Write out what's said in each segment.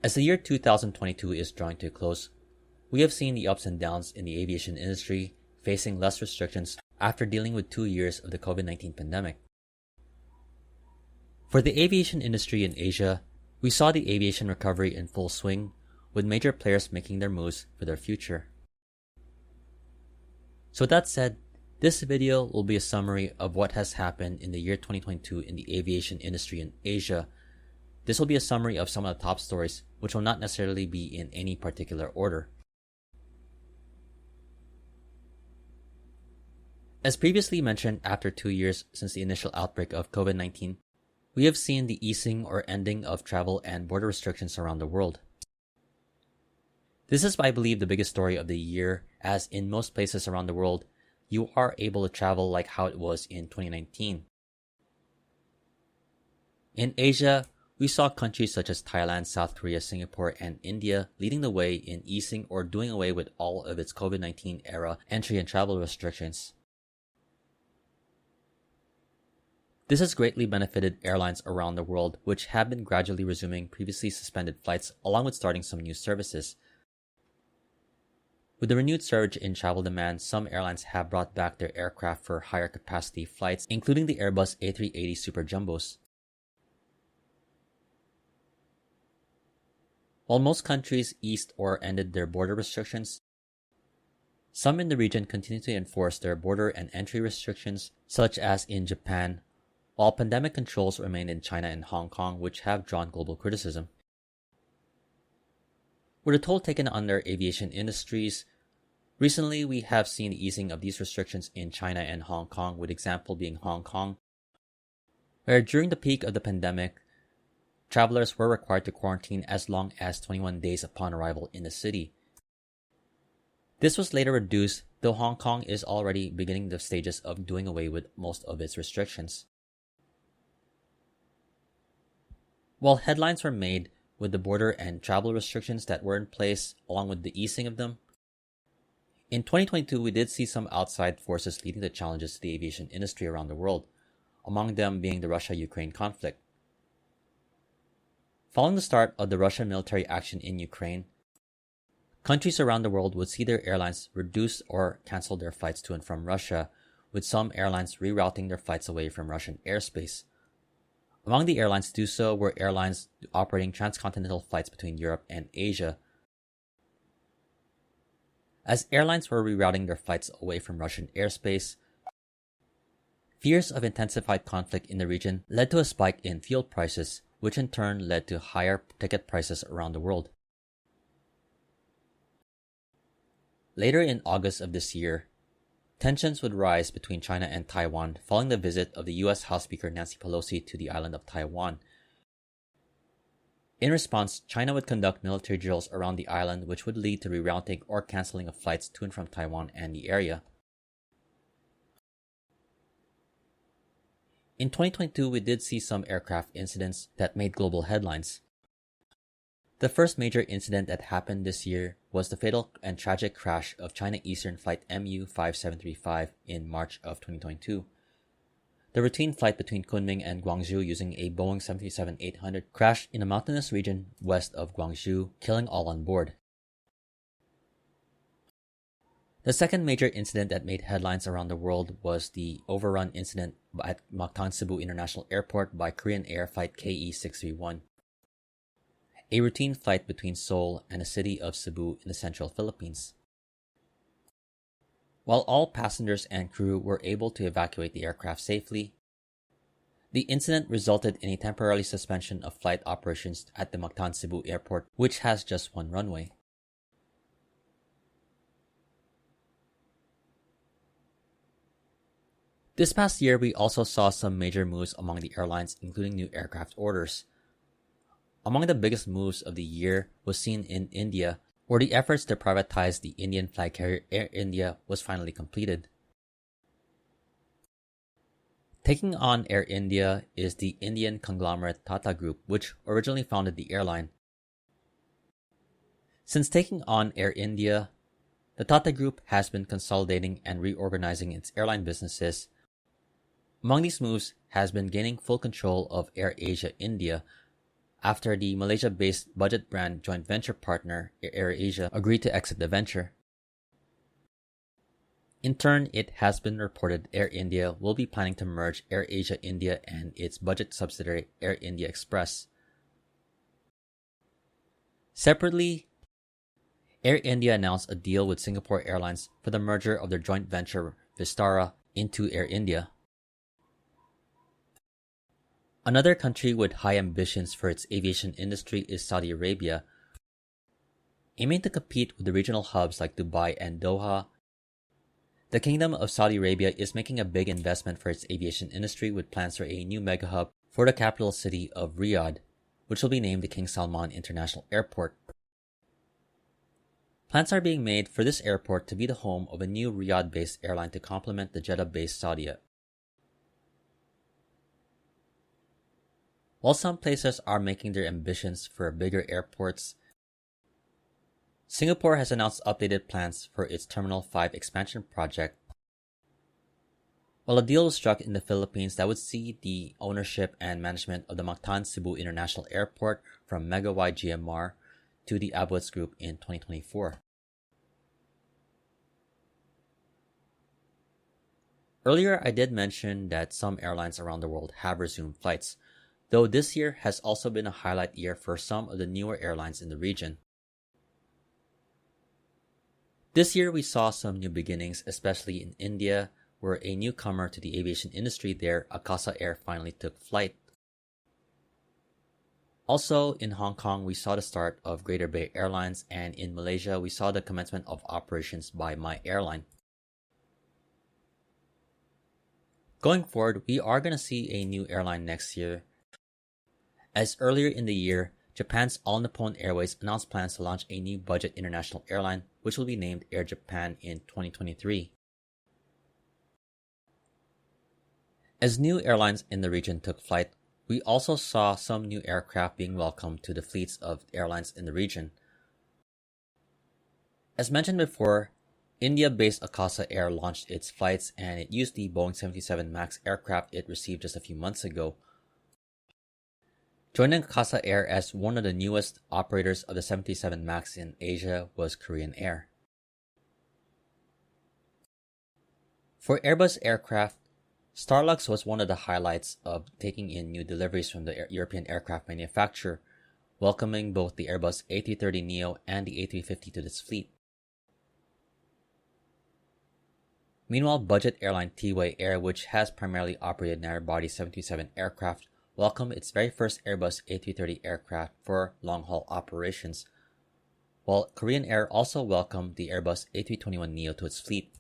As the year 2022 is drawing to a close, we have seen the ups and downs in the aviation industry facing less restrictions after dealing with 2 years of the COVID-19 pandemic. For the aviation industry in Asia, we saw the aviation recovery in full swing, with major players making their moves for their future. So with that said, this video will be a summary of what has happened in the year 2022 in the aviation industry in Asia. This will be a summary of some of the top stories, which will not necessarily be in any particular order. As previously mentioned, after 2 years since the initial outbreak of COVID-19, we have seen the easing or ending of travel and border restrictions around the world. This is, I believe, the biggest story of the year, as in most places around the world, you are able to travel like how it was in 2019. In Asia, we saw countries such as Thailand, South Korea, Singapore, and India leading the way in easing or doing away with all of its COVID-19 era entry and travel restrictions. This has greatly benefited airlines around the world, which have been gradually resuming previously suspended flights along with starting some new services. With the renewed surge in travel demand, some airlines have brought back their aircraft for higher capacity flights, including the Airbus A380 Super Jumbos. While most countries eased or ended their border restrictions, some in the region continue to enforce their border and entry restrictions, such as in Japan, while pandemic controls remain in China and Hong Kong, which have drawn global criticism. With the toll taken on their aviation industries, recently we have seen the easing of these restrictions in China and Hong Kong, with example being Hong Kong, where during the peak of the pandemic, travelers were required to quarantine as long as 21 days upon arrival in the city. This was later reduced, though Hong Kong is already beginning the stages of doing away with most of its restrictions. While headlines were made with the border and travel restrictions that were in place along with the easing of them, in 2022 we did see some outside forces leading to challenges to the aviation industry around the world, among them being the Russia-Ukraine conflict. Following the start of the Russian military action in Ukraine, countries around the world would see their airlines reduce or cancel their flights to and from Russia, with some airlines rerouting their flights away from Russian airspace. Among the airlines to do so were airlines operating transcontinental flights between Europe and Asia. As airlines were rerouting their flights away from Russian airspace, fears of intensified conflict in the region led to a spike in fuel prices, which in turn led to higher ticket prices around the world. Later in August of this year, tensions would rise between China and Taiwan following the visit of the U.S. House Speaker Nancy Pelosi to the island of Taiwan. In response, China would conduct military drills around the island, which would lead to rerouting or canceling of flights to and from Taiwan and the area. In 2022, we did see some aircraft incidents that made global headlines. The first major incident that happened this year was the fatal and tragic crash of China Eastern Flight MU-5735 in March of 2022. The routine flight between Kunming and Guangzhou using a Boeing 737-800 crashed in a mountainous region west of Guangzhou, killing all on board. The second major incident that made headlines around the world was the overrun incident at Mactan Cebu International Airport by Korean Air Flight KE-631, a routine flight between Seoul and the city of Cebu in the central Philippines. While all passengers and crew were able to evacuate the aircraft safely, the incident resulted in a temporary suspension of flight operations at the Mactan Cebu Airport, which has just one runway. This past year, we also saw some major moves among the airlines, including new aircraft orders. Among the biggest moves of the year was seen in India, where the efforts to privatize the Indian flag carrier Air India was finally completed. Taking on Air India is the Indian conglomerate Tata Group, which originally founded the airline. Since taking on Air India, the Tata Group has been consolidating and reorganizing its airline businesses. Among these moves has been gaining full control of Air Asia India, after the Malaysia-based budget brand joint venture partner AirAsia agreed to exit the venture. In turn, it has been reported Air India will be planning to merge AirAsia India and its budget subsidiary Air India Express. Separately, Air India announced a deal with Singapore Airlines for the merger of their joint venture Vistara into Air India. Another country with high ambitions for its aviation industry is Saudi Arabia. Aiming to compete with the regional hubs like Dubai and Doha, the Kingdom of Saudi Arabia is making a big investment for its aviation industry with plans for a new mega hub for the capital city of Riyadh, which will be named the King Salman International Airport. Plans are being made for this airport to be the home of a new Riyadh-based airline to complement the Jeddah-based Saudia. While some places are making their ambitions for bigger airports, Singapore has announced updated plans for its Terminal 5 expansion project. While a deal was struck in the Philippines that would see the ownership and management of the Mactan Cebu International Airport from Megawide GMR to the Abuets Group in 2024. Earlier, I did mention that some airlines around the world have resumed flights, though this year has also been a highlight year for some of the newer airlines in the region. This year, we saw some new beginnings, especially in India, where a newcomer to the aviation industry there, Akasa Air, finally took flight. Also, in Hong Kong, we saw the start of Greater Bay Airlines, and in Malaysia, we saw the commencement of operations by My Airline. Going forward, we are going to see a new airline next year, as earlier in the year, Japan's All Nippon Airways announced plans to launch a new budget international airline, which will be named Air Japan in 2023. As new airlines in the region took flight, we also saw some new aircraft being welcomed to the fleets of airlines in the region. As mentioned before, India-based Akasa Air launched its flights and it used the Boeing 777 MAX aircraft it received just a few months ago. Joining Akasa Air as one of the newest operators of the 777 MAX in Asia was Korean Air. For Airbus aircraft, Starlux was one of the highlights of taking in new deliveries from the European aircraft manufacturer, welcoming both the Airbus A330neo and the A350 to its fleet. Meanwhile, budget airline T-Way Air, which has primarily operated narrow-body 727 aircraft, welcomed its very first Airbus A330 aircraft for long-haul operations, while Korean Air also welcomed the Airbus A321neo to its fleet.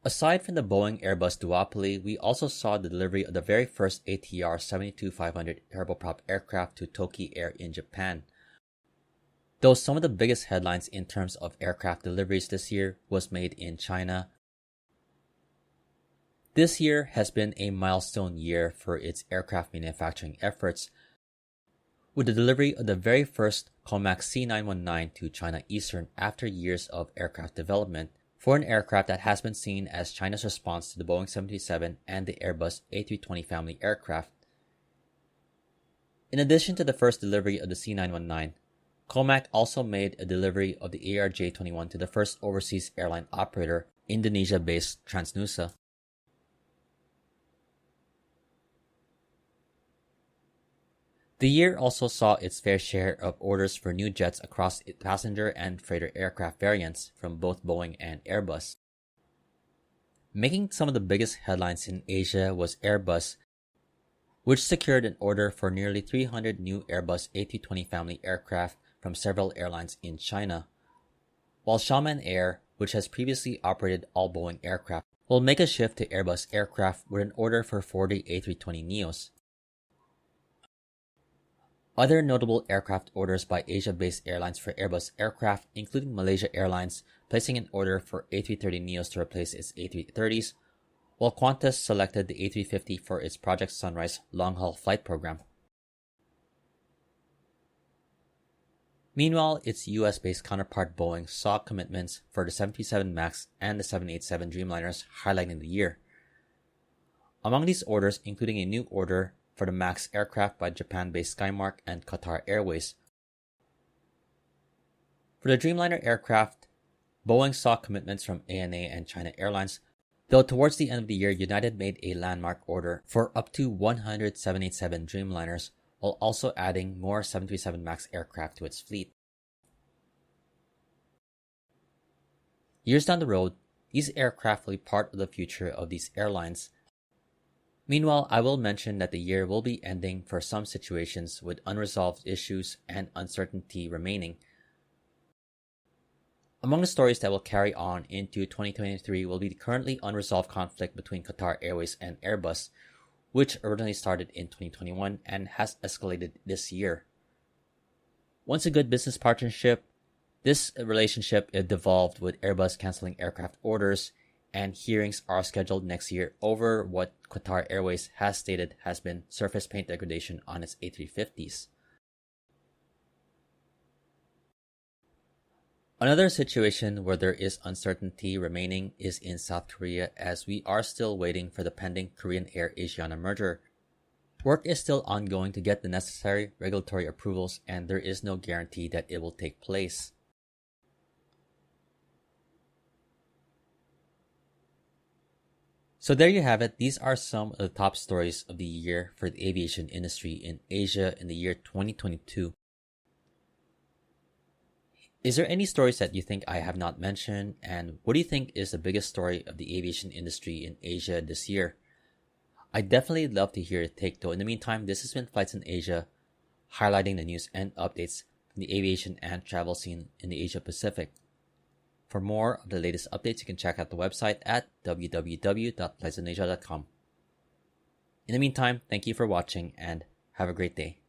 Aside from the Boeing-Airbus duopoly, we also saw the delivery of the very first ATR 72-500 turboprop aircraft to Toki Air in Japan. Though some of the biggest headlines in terms of aircraft deliveries this year was made in China, this year has been a milestone year for its aircraft manufacturing efforts, with the delivery of the very first COMAC C919 to China Eastern after years of aircraft development, for an aircraft that has been seen as China's response to the Boeing 737 and the Airbus A320 family aircraft. In addition to the first delivery of the C919, COMAC also made a delivery of the ARJ21 to the first overseas airline operator, Indonesia-based Transnusa. The year also saw its fair share of orders for new jets across passenger and freighter aircraft variants from both Boeing and Airbus. Making some of the biggest headlines in Asia was Airbus, which secured an order for nearly 300 new Airbus A320 family aircraft from several airlines in China, while Xiamen Air, which has previously operated all Boeing aircraft, will make a shift to Airbus aircraft with an order for 40 A320neos. Other notable aircraft orders by Asia-based airlines for Airbus aircraft, including Malaysia Airlines, placing an order for A330neos to replace its A330s, while Qantas selected the A350 for its Project Sunrise long-haul flight program. Meanwhile, its US-based counterpart Boeing saw commitments for the 737 MAX and the 787 Dreamliners highlighting the year. Among these orders, including a new order for the MAX aircraft by Japan-based Skymark and Qatar Airways. For the Dreamliner aircraft, Boeing saw commitments from ANA and China Airlines, though towards the end of the year, United made a landmark order for up to 100 787 Dreamliners, while also adding more 737 MAX aircraft to its fleet. Years down the road, these aircraft will be part of the future of these airlines. Meanwhile, I will mention that the year will be ending for some situations with unresolved issues and uncertainty remaining. Among the stories that will carry on into 2023 will be the currently unresolved conflict between Qatar Airways and Airbus, which originally started in 2021 and has escalated this year. Once a good business partnership, this relationship devolved with Airbus canceling aircraft orders, and hearings are scheduled next year over what Qatar Airways has stated has been surface paint degradation on its A350s. Another situation where there is uncertainty remaining is in South Korea, as we are still waiting for the pending Korean Air Asiana merger. Work is still ongoing to get the necessary regulatory approvals, and there is no guarantee that it will take place. So there you have it. These are some of the top stories of the year for the aviation industry in Asia in the year 2022. Is there any stories that you think I have not mentioned, and what do you think is the biggest story of the aviation industry in Asia this year? I'd definitely love to hear your take, though. In the meantime, this has been Flights in Asia, highlighting the news and updates from the aviation and travel scene in the Asia Pacific. For more of the latest updates, you can check out the website at www.flightsinasia.com. In the meantime, thank you for watching and have a great day.